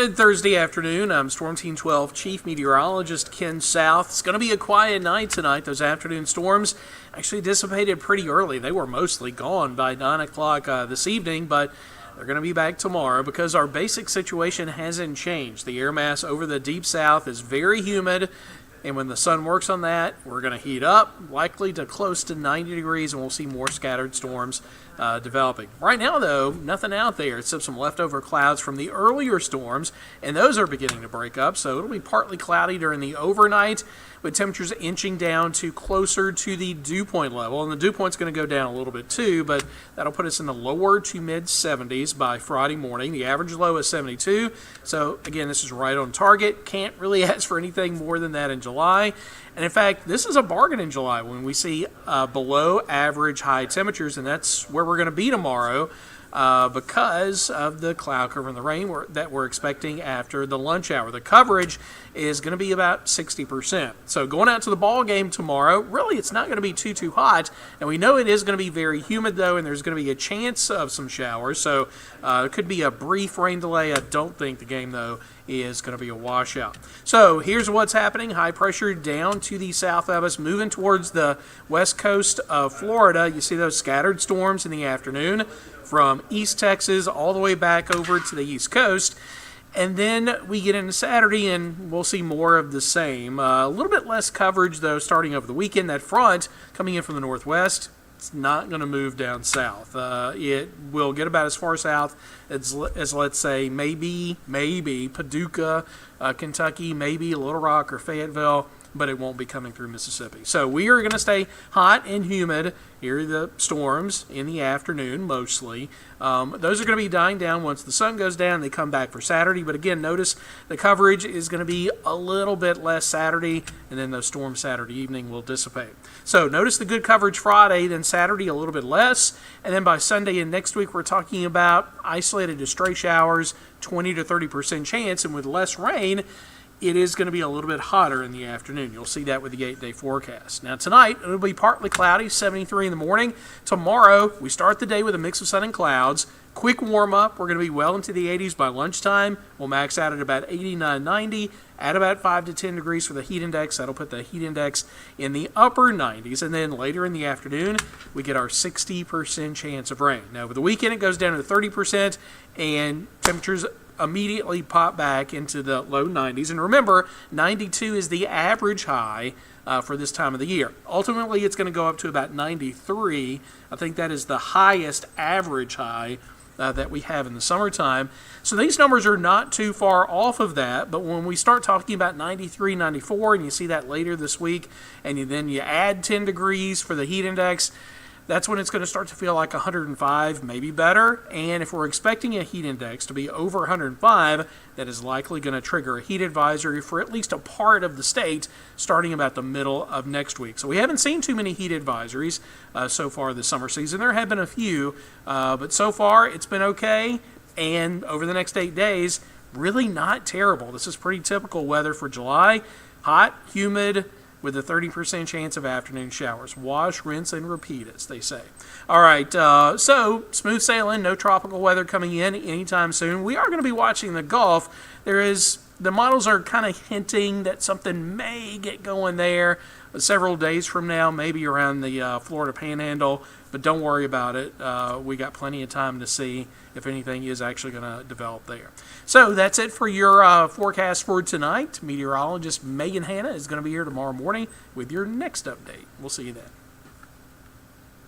Good Thursday afternoon. I'm Storm Team 12 Chief Meteorologist Ken South. It's going to be a quiet night tonight. Those afternoon storms actually dissipated pretty early. They were mostly gone by 9 o'clock this evening, but they're going to be back tomorrow because our basic situation hasn't changed. The air mass over the deep south is very humid, and when the sun works on that, we're going to heat up, likely to close to 90 degrees, and we'll see more scattered storms developing. Right now, though, nothing out there except some leftover clouds from the earlier storms, and those are beginning to break up, so it'll be partly cloudy during the overnight, with temperatures inching down to closer to the dew point level. And the dew point's going to go down a little bit too, but that'll put us in the lower to mid 70s by Friday morning. The average low is 72. So again, this is right on target. Can't really ask for anything more than that in July. And in fact, this is a bargain in July when we see below average high temperatures, and that's where we're going to be tomorrow. Because of the cloud cover and the rain that we're expecting after the lunch hour. The coverage is going to be about 60%. So going out to the ball game tomorrow, really it's not going to be too hot. And we know it is going to be very humid, though, and there's going to be a chance of some showers. So it could be a brief rain delay. I don't think the game, though, is going to be a washout. So here's what's happening. High pressure down to the south of us, moving towards the west coast of Florida. You see those scattered storms in the afternoon from East Texas all the way back over to the East Coast. And then we get into Saturday, and we'll see more of the same. A little bit less coverage, though, starting over the weekend. That front coming in from the northwest, it's not going to move down south. It will get about as far south as let's say, maybe Paducah, Kentucky, maybe Little Rock or Fayetteville, but it won't be coming through Mississippi. So we are going to stay hot and humid. Here are the storms in the afternoon, mostly. Those are going to be dying down once the sun goes down. They come back for Saturday. But again, notice the coverage is going to be a little bit less Saturday, and then those storms Saturday evening will dissipate. So notice the good coverage Friday, then Saturday a little bit less. And then by Sunday and next week, we're talking about isolated to stray showers, 20 to 30% chance. And with less rain, it is going to be a little bit hotter in the afternoon. You'll see that with the 8-day forecast. Now tonight, it'll be partly cloudy, 73 in the morning. Tomorrow, we start the day with a mix of sun and clouds. Quick warm-up. We're going to be well into the 80s by lunchtime. We'll max out at about 89, 90, at about 5 to 10 degrees for the heat index. That'll put the heat index in the upper 90s. And then later in the afternoon, we get our 60% chance of rain. Now, over the weekend, it goes down to 30%, and temperatures immediately pop back into the low 90s. And remember, 92 is the average high for this time of the year. Ultimately, it's going to go up to about 93. I think that is the highest average high that we have in the summertime. So these numbers are not too far off of that, but when we start talking about 93, 94, and you see that later this week, and then you add 10 degrees for the heat index, that's when it's going to start to feel like 105, maybe better. And if we're expecting a heat index to be over 105, that is likely going to trigger a heat advisory for at least a part of the state starting about the middle of next week. So we haven't seen too many heat advisories so far this summer season. There have been a few, but so far it's been okay. And over the next 8 days, really not terrible. This is pretty typical weather for July. Hot, humid, with a 30% chance of afternoon showers. Wash, rinse, and repeat, as they say. All right, so smooth sailing, no tropical weather coming in anytime soon. We are going to be watching the Gulf. The models are kind of hinting that something may get going there several days from now, maybe around the Florida Panhandle, but don't worry about it. We got plenty of time to see if anything is actually going to develop there. So that's it for your forecast for tonight. Meteorologist Megan Hanna is going to be here tomorrow morning with your next update. We'll see you then.